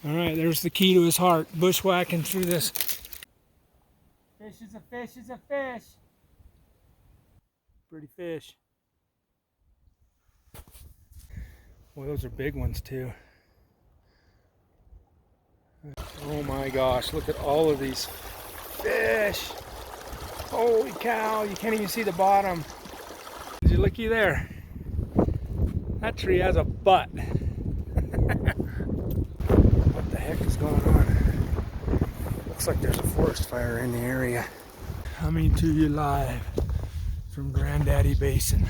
All right, there's the key to his heart, bushwhacking through this. Fish is a fish is a fish. Pretty fish. Well, those are big ones too. Oh my gosh, look at all of these fish. Holy cow, you can't even see the bottom. Did you looky there? That tree has a butt. What the heck is going on? Looks like there's a forest fire in the area. Coming to you live from Granddaddy Basin.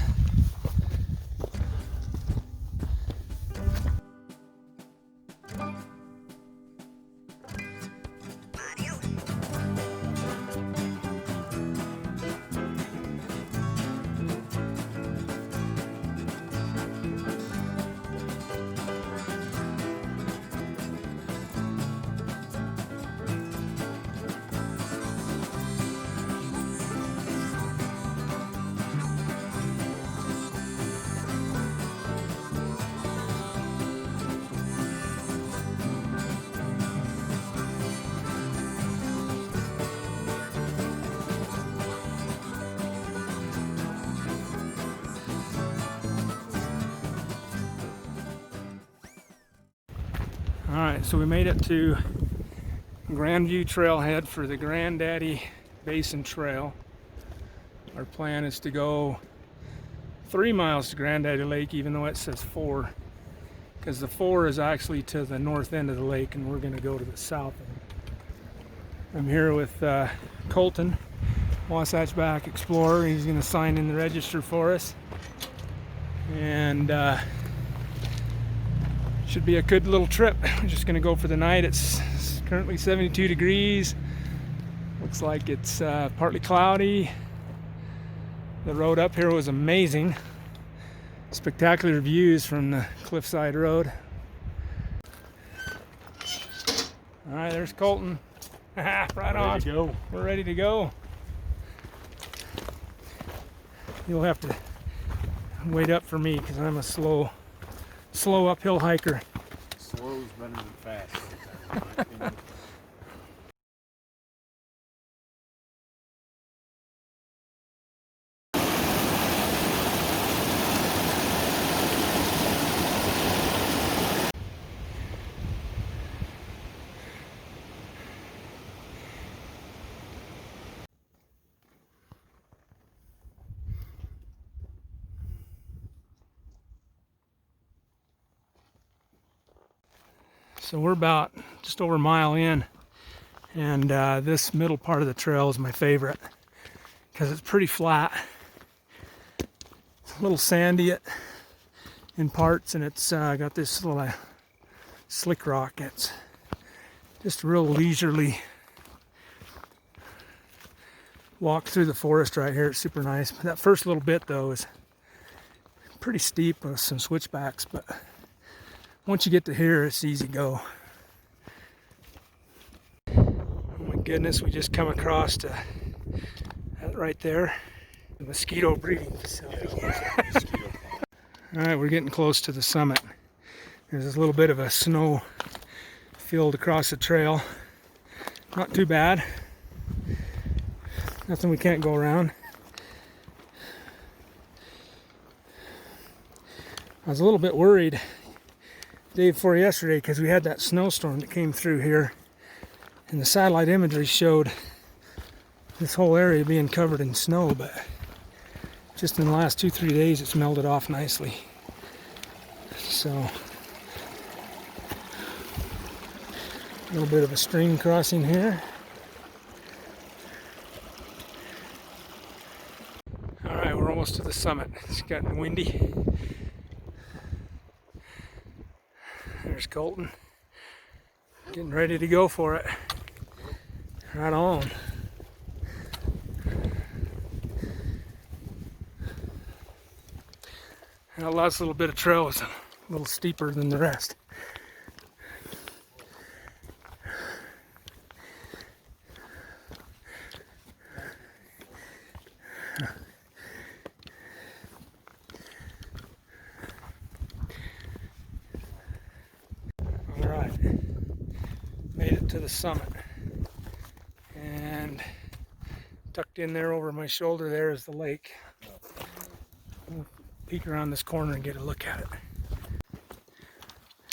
Alright, so we made it to Grandview Trailhead for the Granddaddy Basin Trail. Our plan is to go 3 miles to Granddaddy Lake, even though it says 4, because the 4 is actually to the north end of the lake and we're going to go to the south end. I'm here with Colton, Wasatch Back Explorer. He's going to sign in the register for us, and should be a good little trip. We're just going to go for the night. It's currently 72 degrees. Looks like it's partly cloudy. The road up here was amazing. Spectacular views from the cliffside road. All right, there's Colton. Right on. Ready to go. We're ready to go. You'll have to wait up for me because I'm a slow uphill hiker. Slow is better than fast sometimes, in my opinion. So we're about just over a mile in, and this middle part of the trail is my favorite because it's pretty flat. It's a little sandy in parts, and it's got this little slick rock. It's just a real leisurely walk through the forest right here. It's super nice. That first little bit though is pretty steep with some switchbacks, but once you get to here, it's easy go. Oh my goodness, we just come across to that right there, the mosquito breeding facility. All right, we're getting close to the summit. There's this little bit of a snow field across the trail. Not too bad. Nothing we can't go around. I was a little bit worried day before yesterday because we had that snowstorm that came through here, and the satellite imagery showed this whole area being covered in snow, but just in the last 2-3 days it's melted off nicely. So a little bit of a stream crossing here. All right, we're almost to the summit. It's gotten windy. There's Colton, getting ready to go for it. Right on. And the last little bit of trail was a little steeper than the rest. All right. to the summit. And tucked in there over my shoulder there is the lake. We'll peek around this corner and get a look at it.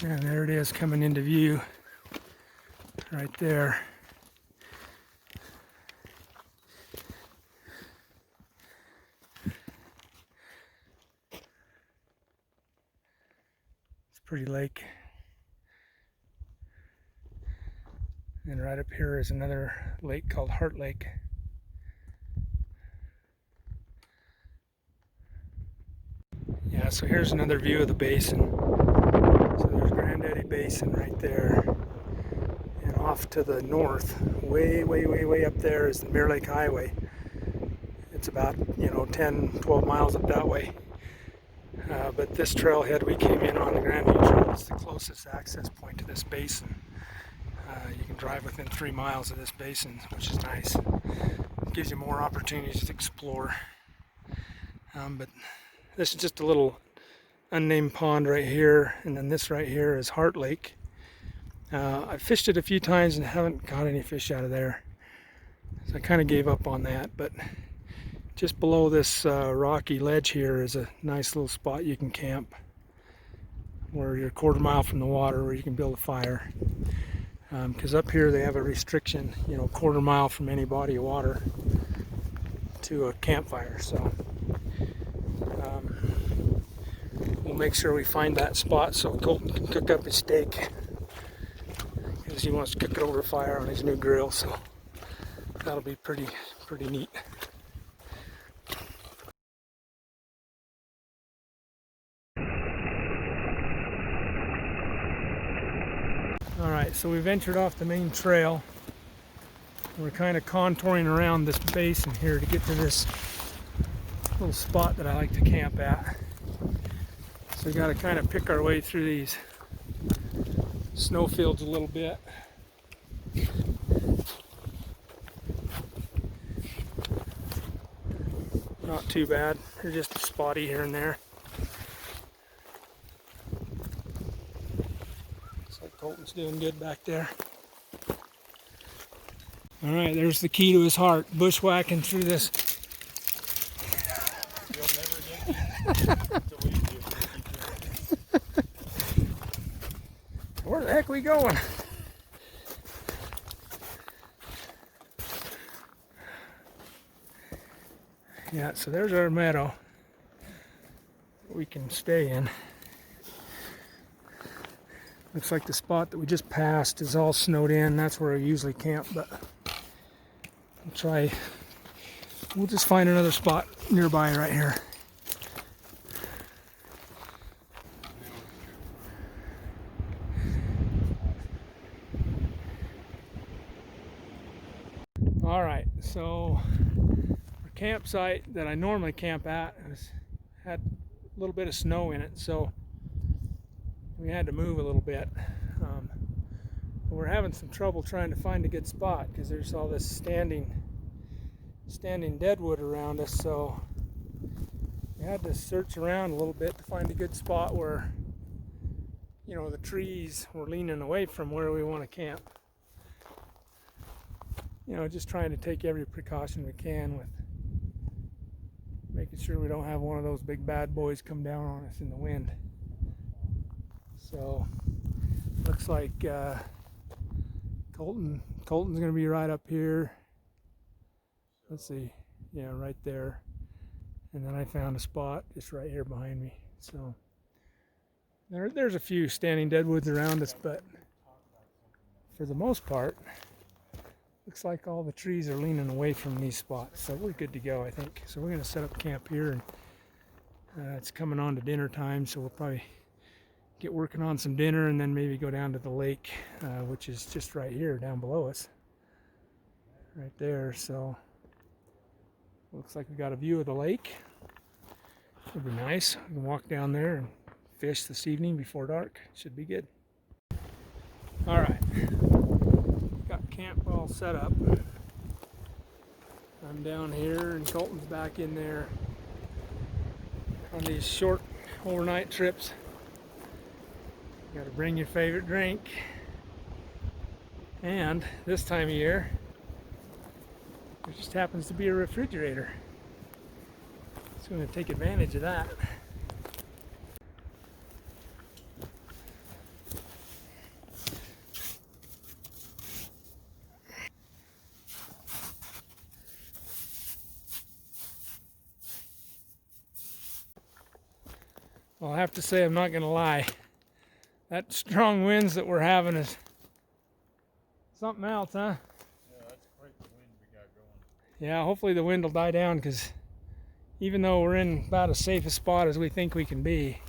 And there it is coming into view right there. It's a pretty lake. And right up here is another lake called Heart Lake. Yeah, so here's another view of the basin. So there's Granddaddy Basin right there. And off to the north, way up there is the Mirror Lake Highway. It's about, 10, 12 miles up that way. But this trailhead we came in on, the Grandview Trail, is the closest access point to this basin. You can drive within 3 miles of this basin, which is nice. It gives you more opportunities to explore. But this is just a little unnamed pond right here, and then this right here is Heart Lake. I've fished it a few times and haven't caught any fish out of there. So I kind of gave up on that, but just below this rocky ledge here is a nice little spot you can camp, where you're a quarter mile from the water, where you can build a fire. Because up here they have a restriction, quarter mile from any body of water to a campfire. So we'll make sure we find that spot so Colton can cook up his steak, because he wants to cook it over a fire on his new grill. So that'll be pretty neat. Alright, so we ventured off the main trail. We're kind of contouring around this basin here to get to this little spot that I like to camp at. So we got to kind of pick our way through these snowfields a little bit. Not too bad. They're just spotty here and there. Colton's doing good back there. All right, there's the key to his heart. Bushwhacking through this. Where the heck are we going? Yeah, so there's our meadow we can stay in. Looks like the spot that we just passed is all snowed in. That's where I usually camp, but we'll just find another spot nearby right here. All right, so our campsite that I normally camp at had a little bit of snow in it, so we had to move a little bit. But we're having some trouble trying to find a good spot because there's all this standing deadwood around us, so we had to search around a little bit to find a good spot where the trees were leaning away from where we want to camp. Just trying to take every precaution we can with making sure we don't have one of those big bad boys come down on us in the wind. So looks like Colton's going to be right up here. Let's see, yeah, right there. And then I found a spot just right here behind me. So there's a few standing deadwoods around us, but for the most part, looks like all the trees are leaning away from these spots. So we're good to go, I think. So we're going to set up camp here, and it's coming on to dinner time, so we'll probably get working on some dinner and then maybe go down to the lake, which is just right here down below us, right there. So looks like we got a view of the lake. It'll be nice. We can walk down there and fish this evening before dark. Should be good. All right, got camp all set up. I'm down here and Colton's back in there on these short overnight trips. Got to bring your favorite drink. And this time of year, there just happens to be a refrigerator. So I'm going to take advantage of that. Well, I have to say, I'm not going to lie. That strong winds that we're having is something else, huh? Yeah, that's quite the wind we got going. Yeah, hopefully the wind will die down, because even though we're in about as safe a spot as we think we can be,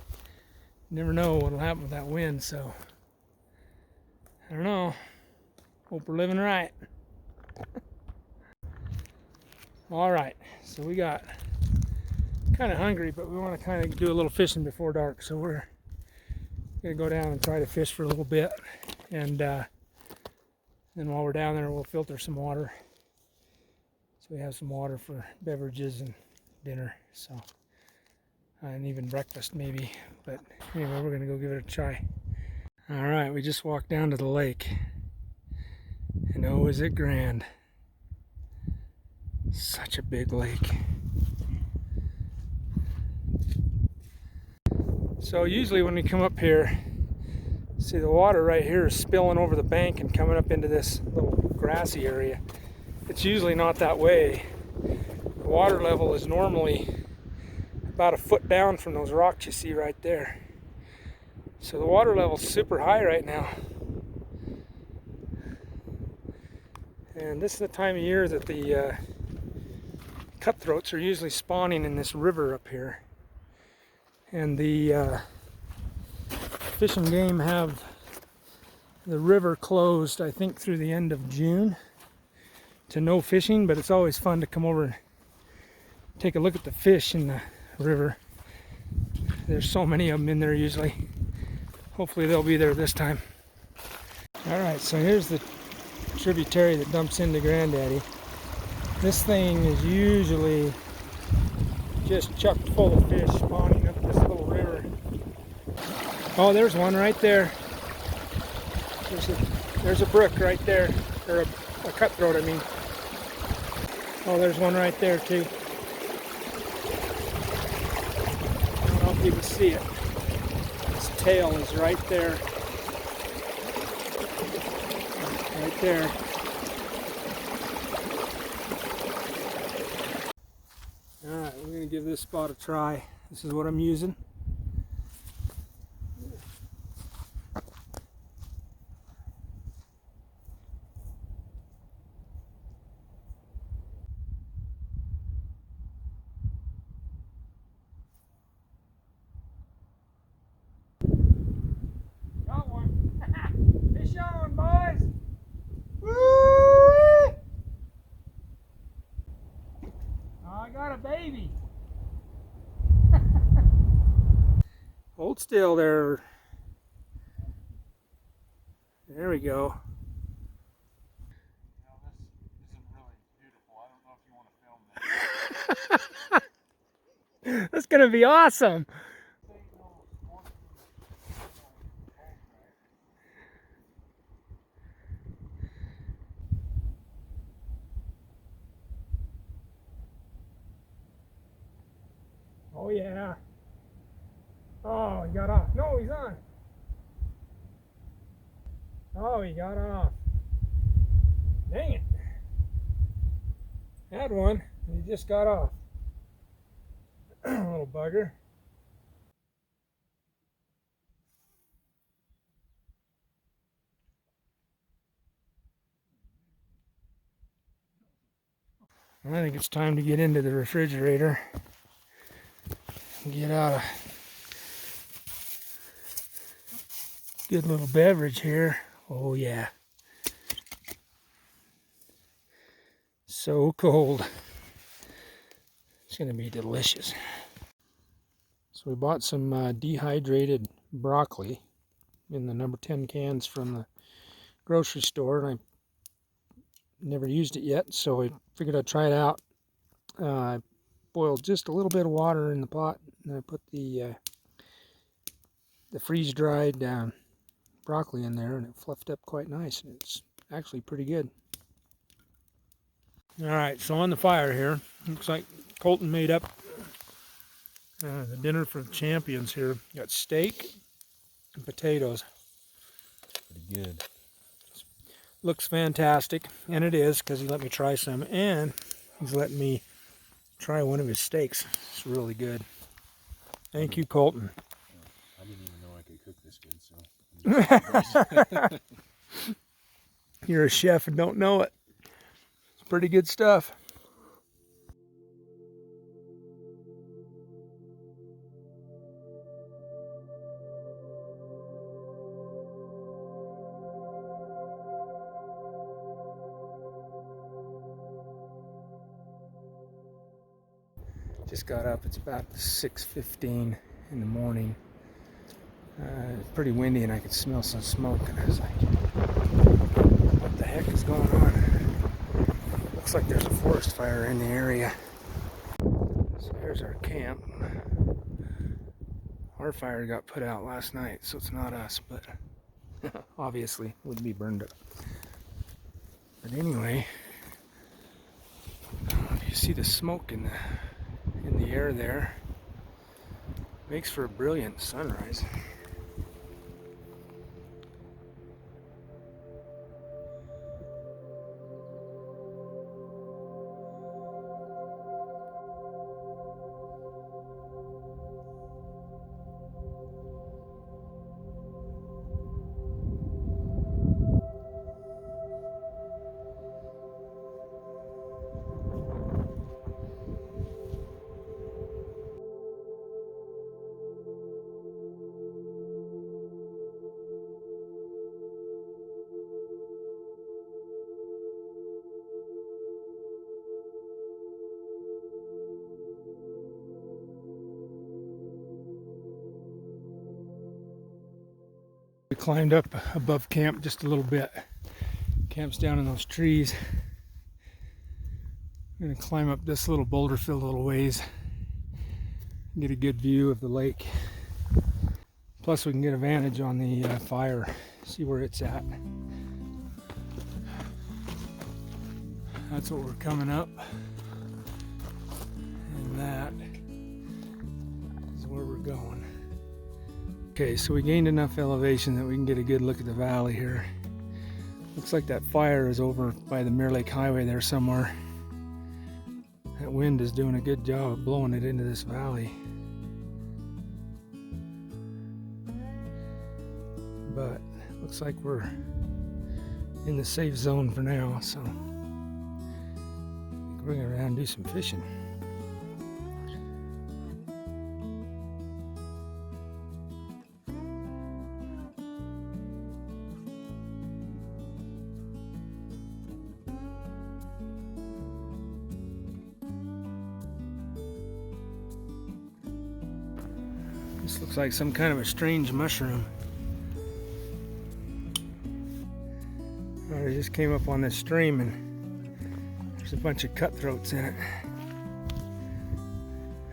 you never know what will happen with that wind, so I don't know. Hope we're living right. All right, so we got kind of hungry, but we want to kind of do a little fishing before dark, so we're gonna go down and try to fish for a little bit, and then while we're down there, we'll filter some water, so we have some water for beverages and dinner, so and even breakfast maybe. But anyway, we're gonna go give it a try. All right, we just walked down to the lake, and oh, is it grand! Such a big lake. So usually when we come up here, see the water right here is spilling over the bank and coming up into this little grassy area. It's usually not that way. The water level is normally about a foot down from those rocks you see right there. So the water level's super high right now. And this is the time of year that the cutthroats are usually spawning in this river up here. And the Fish and Game have the river closed, I think, through the end of June to no fishing, but it's always fun to come over and take a look at the fish in the river. There's so many of them in there usually. Hopefully they'll be there this time. Alright, so here's the tributary that dumps into Granddaddy. This thing is usually just chocked full of fish spawning up this little river. Oh, there's one right there. There's a brook right there, or a cutthroat, I mean. Oh, there's one right there too. I don't know if you can see it. Its tail is right there. Right there. Alright, we're going to give this spot a try. This is what I'm using. Got one. Fish on, boys! Woo! Oh, I got a baby. Hold still there. There we go. Now this isn't really beautiful. I don't know if you want to film that. That's gonna be awesome. Oh yeah. Oh, he got off. No, he's on. Oh, he got off. Dang it. Had one, and he just got off. Little bugger. I think it's time to get into the refrigerator and get out a good little beverage here. Oh yeah. So cold. It's gonna be delicious. So we bought some dehydrated broccoli in the number 10 cans from the grocery store, and I never used it yet, so I figured I'd try it out. I boiled just a little bit of water in the pot, and I put the freeze-dried broccoli in there, and it fluffed up quite nice. And it's actually pretty good. All right, so on the fire here, looks like Colton made up the dinner for the champions here. Got steak and potatoes. Pretty good. Looks fantastic, and it is, because he let me try some, and he's letting me try one of his steaks. It's really good. Thank you, Colton. I didn't even know I could cook this good, so. You're a chef and don't know it. It's pretty good stuff. Just got up. It's about 6:15 in the morning. It's pretty windy and I could smell some smoke, and I was like, what the heck is going on? Looks like there's a forest fire in the area. So there's our camp. Our fire got put out last night, so it's not us, but obviously would be burned up. But anyway, if you see the smoke in the air there, makes for a brilliant sunrise. We climbed up above camp just a little bit. Camp's down in those trees. I'm gonna climb up this little boulder filled little ways, get a good view of the lake. Plus we can get a vantage on the fire, see where it's at. That's what we're coming up. And that is where we're going. Okay, so we gained enough elevation that we can get a good look at the valley here. Looks like that fire is over by the Mirror Lake Highway there somewhere. That wind is doing a good job of blowing it into this valley. But looks like we're in the safe zone for now, so we're gonna go around and do some fishing. This looks like some kind of a strange mushroom. I just came up on this stream and there's a bunch of cutthroats in it.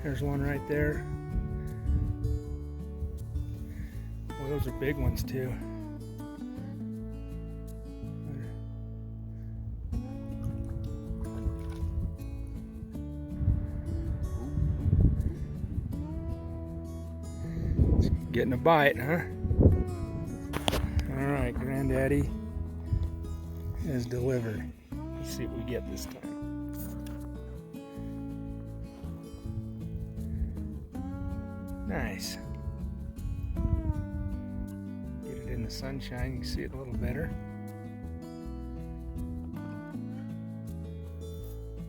There's one right there. Well, those are big ones too. Getting a bite, huh? All right, Granddaddy has delivered. Let's see what we get this time. Nice. Get it in the sunshine, you can see it a little better.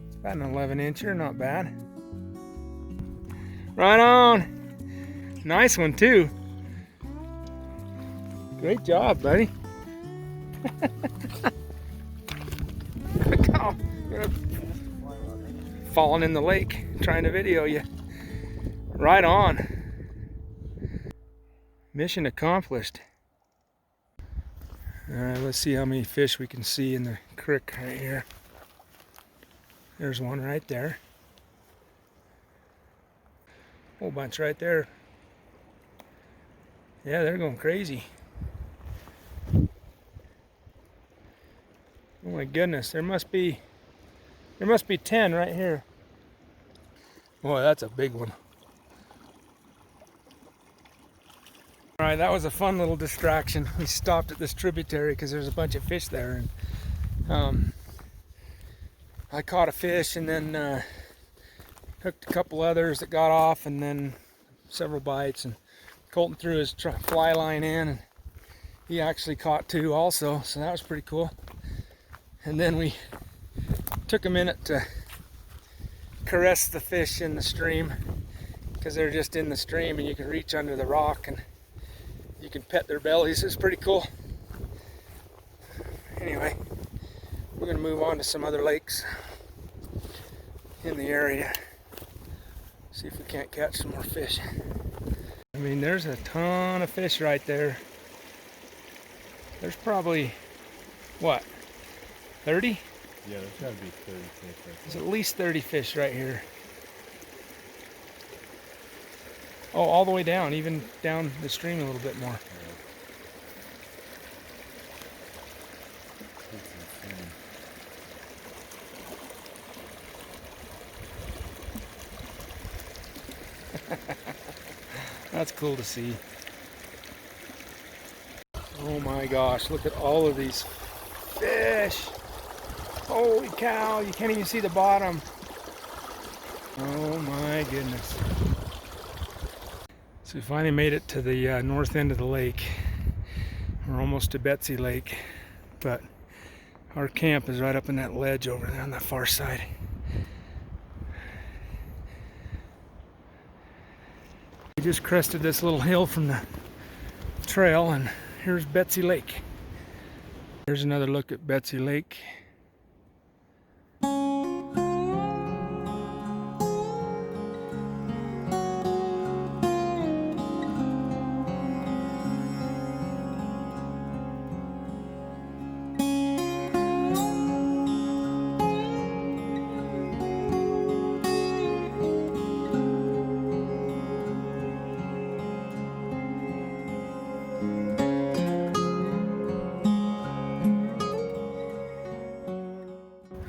It's about an 11-incher, not bad. Right on. Nice one too. Great job, buddy. Oh, falling in the lake, trying to video you. Right on. Mission accomplished. All right, let's see how many fish we can see in the creek right here. There's one right there. Whole bunch right there. Yeah, they're going crazy. Oh my goodness, there must be 10 right here. Boy, that's a big one. All right, that was a fun little distraction. We stopped at this tributary because there's a bunch of fish there, and I caught a fish and then hooked a couple others that got off, and then several bites, and Colton threw his fly line in and he actually caught 2 also, so that was pretty cool. And then we took a minute to caress the fish in the stream because they're just in the stream and you can reach under the rock and you can pet their bellies. It's pretty cool. Anyway, we're going to move on to some other lakes in the area. See if we can't catch some more fish. I mean, there's a ton of fish right there. There's probably, what, 30? Yeah, there's got to be 30 fish right there. There's at least 30 fish right here. Oh, all the way down, even down the stream a little bit more. That's cool to see. Oh my gosh, look at all of these fish. Holy cow, you can't even see the bottom. Oh my goodness. So we finally made it to the north end of the lake. We're almost to Betsy Lake, but our camp is right up in that ledge over there on that far side. We just crested this little hill from the trail, and here's Betsy Lake. Here's another look at Betsy Lake.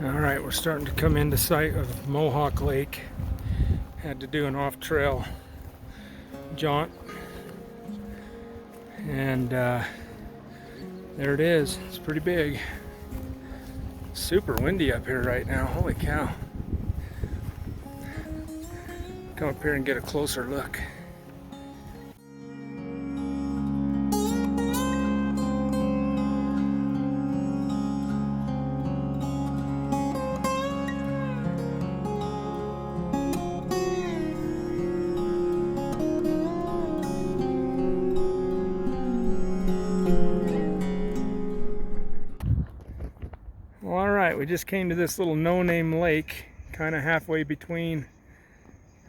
Alright, we're starting to come into sight of Mohawk Lake. Had to do an off-trail jaunt. And there it is. It's pretty big. Super windy up here right now. Holy cow. Come up here and get a closer look. We just came to this little no-name lake, kind of halfway between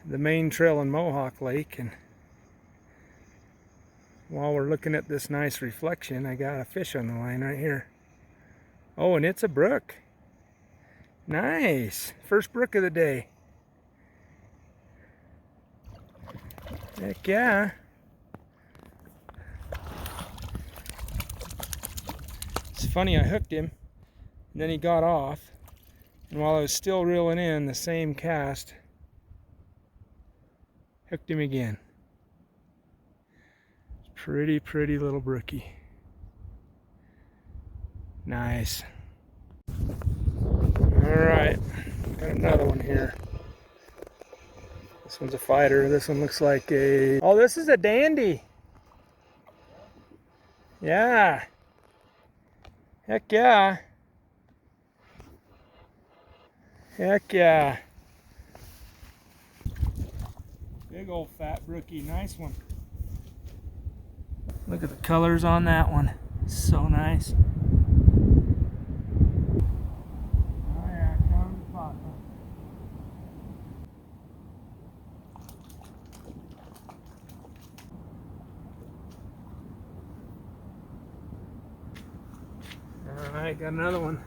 the main trail and Mohawk Lake, and while we're looking at this nice reflection, I got a fish on the line right here. Oh, and it's a brook. Nice! First brook of the day. Heck yeah! It's funny, I hooked him. And then he got off, and while I was still reeling in the same cast, hooked him again. Pretty little brookie. Nice. Alright, got another one here. This one's a fighter. This one looks like a... Oh, this is a dandy. Yeah. Heck yeah. Heck yeah. Big old fat brookie, nice one. Look at the colors on that one. So nice. Oh yeah, come spot. Alright, got another one.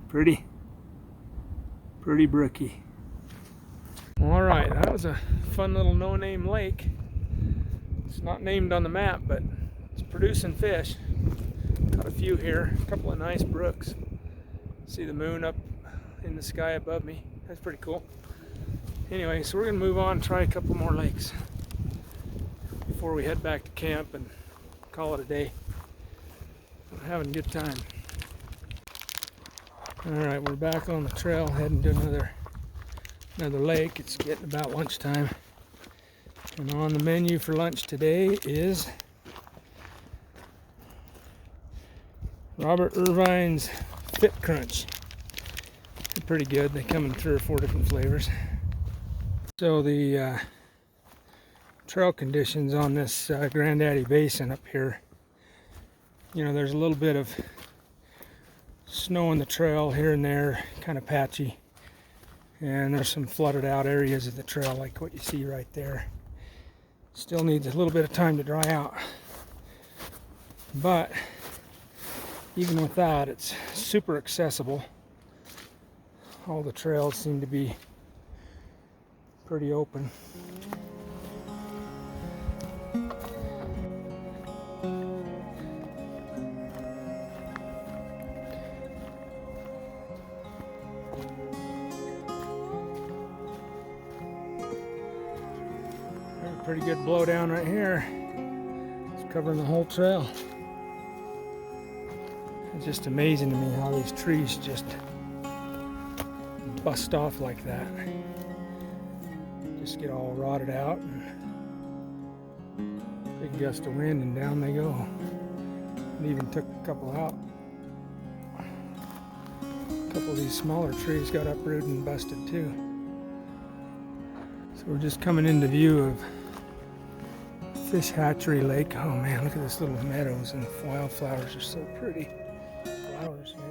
Pretty brookie. Alright, that was a fun little no-name lake. It's not named on the map, but it's producing fish. Got a few here, a couple of nice brooks. See the moon up in the sky above me. That's pretty cool. Anyway, so we're gonna move on and try a couple more lakes before we head back to camp and call it a day. We're having a good time. Alright, we're back on the trail heading to another lake. It's getting about lunchtime. And on the menu for lunch today is Robert Irvine's Fit Crunch. They're pretty good. They come in 3 or 4 different flavors. So the trail conditions on this Granddaddy Basin up here, you know, there's a little bit of snow on the trail here and there, kind of patchy, and there's some flooded out areas of the trail like what you see right there. Still needs a little bit of time to dry out, but even with that, it's super accessible. All the trails seem to be pretty open. Pretty good blowdown right here. It's covering the whole trail. It's just amazing to me how these trees just bust off like that. Just get all rotted out, and big gust of wind and down they go. And even took a couple out. A couple of these smaller trees got uprooted and busted too. So we're just coming into view of Fish Hatchery Lake. Oh man, look at this little meadows, and the wildflowers are so pretty. Flowers here.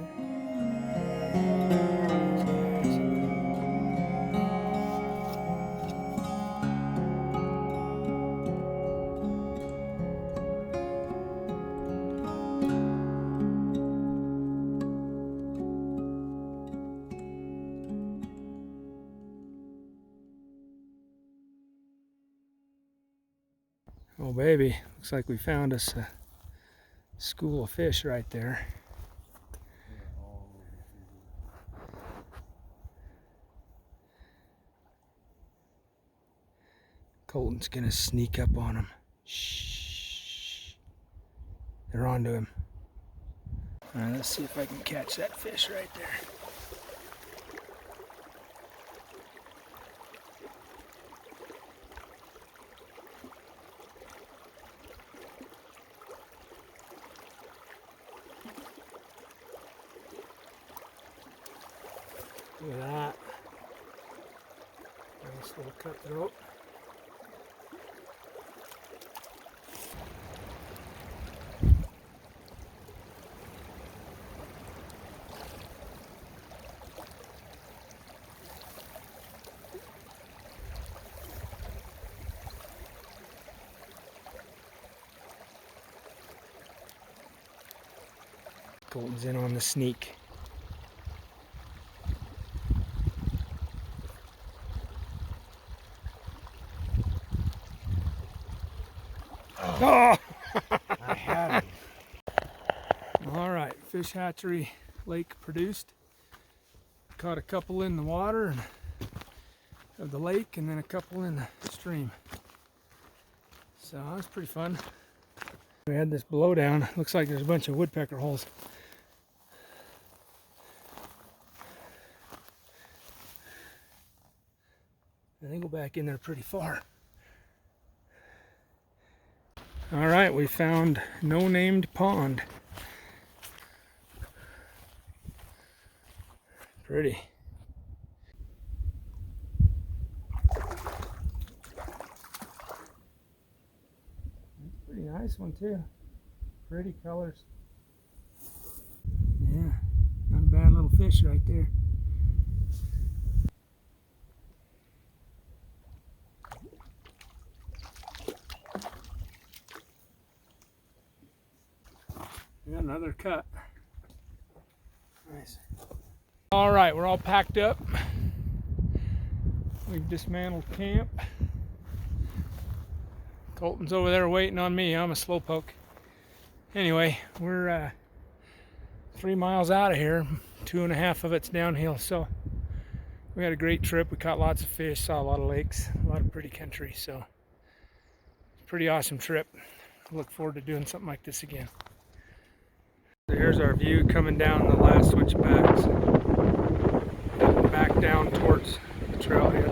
Oh baby, looks like we found us a school of fish right there. Colton's gonna sneak up on him. Shh. They're onto him. Alright, let's see if I can catch that fish right there. Look at that. Nice little cutthroat. Colton's in on the sneak. Oh! I had him. All right, Fish Hatchery Lake produced. Caught a couple in the water of the lake, and then a couple in the stream. So that was pretty fun. We had this blowdown. Looks like there's a bunch of woodpecker holes. And they go back in there pretty far. All right, we found No Named Pond. Pretty. Pretty nice one too. Pretty colors. Yeah, not a bad little fish right there. Yeah, another cut. Nice. All right, we're all packed up. We've dismantled camp. Colton's over there waiting on me. I'm a slowpoke. Anyway, we're 3 miles out of here. 2.5 of it's downhill, so we had a great trip. We caught lots of fish, saw a lot of lakes, a lot of pretty country, so pretty awesome trip. Look forward to doing something like this again. So here's our view coming down the last switchbacks, back down towards the trailhead.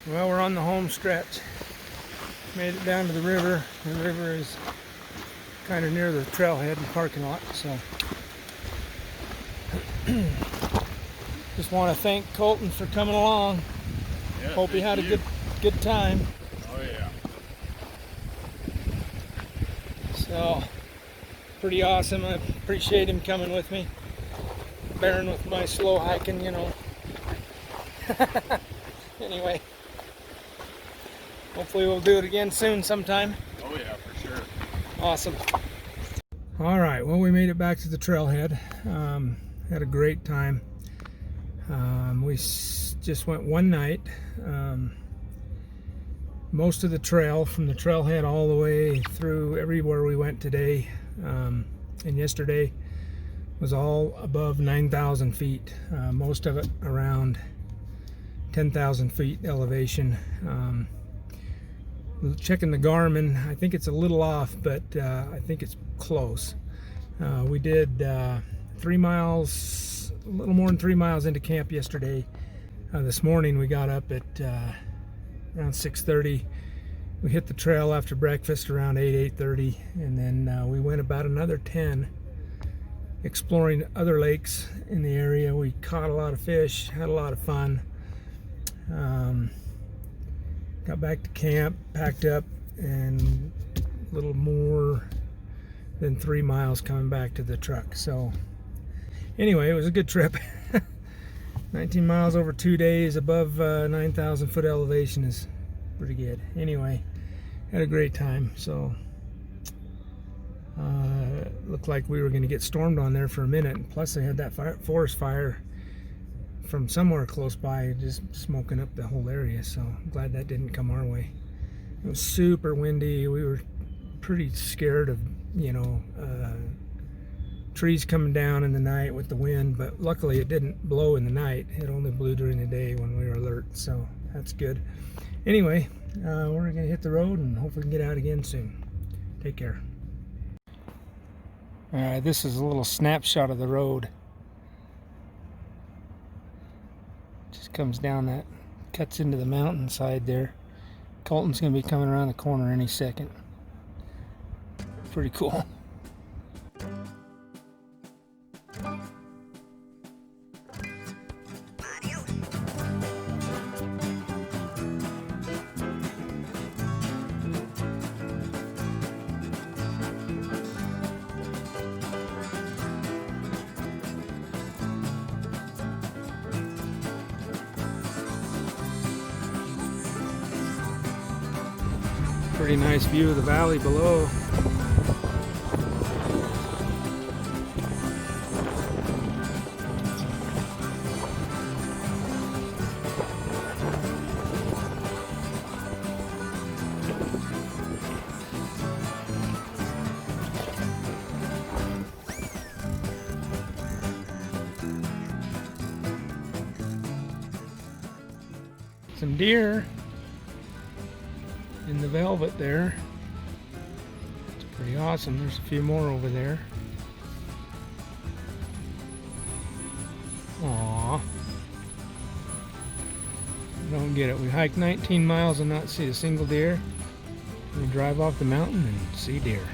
Well, we're on the home stretch. Made it down to the river. The river is kind of near the trailhead and parking lot, so just want to thank Colton for coming along. Yeah, hope he had a good time. Oh yeah. So pretty awesome. I appreciate him coming with me, bearing with my slow hiking, you know. Anyway, hopefully we'll do it again soon sometime. Oh yeah, for sure. Awesome. All right, well, we made it back to the trailhead. Had a great time. We just went one night. Most of the trail, from the trailhead all the way through everywhere we went today and yesterday, was all above 9,000 feet. Most of it around 10,000 feet elevation. Checking the Garmin, I think it's a little off, but I think it's close. We did 3 miles, a little more than 3 miles into camp yesterday. This morning we got up at around 6:30. We hit the trail after breakfast around 8:30, and then we went about another 10 exploring other lakes in the area. We caught a lot of fish, had a lot of fun. Got back to camp, packed up, and a little more than 3 miles coming back to the truck. So anyway, it was a good trip. 19 miles over 2 days above 9,000 foot elevation is pretty good. Anyway, had a great time. So looked like we were going to get stormed on there for a minute, and plus they had that forest fire from somewhere close by, just smoking up the whole area. So I'm glad that didn't come our way. It was super windy. We were pretty scared of, you know, trees coming down in the night with the wind, but luckily it didn't blow in the night. It only blew during the day when we were alert, so that's good. Anyway, we're gonna hit the road and hopefully we can get out again soon. Take care. All right, this is a little snapshot of the road. Just comes down that, cuts into the mountainside there. Colton's gonna be coming around the corner any second. Pretty cool. Pretty nice view of the valley below. Some deer in the velvet there. It's pretty awesome. There's a few more over there. Aww. I don't get it. We hiked 19 miles and not see a single deer. We drive off the mountain and see deer.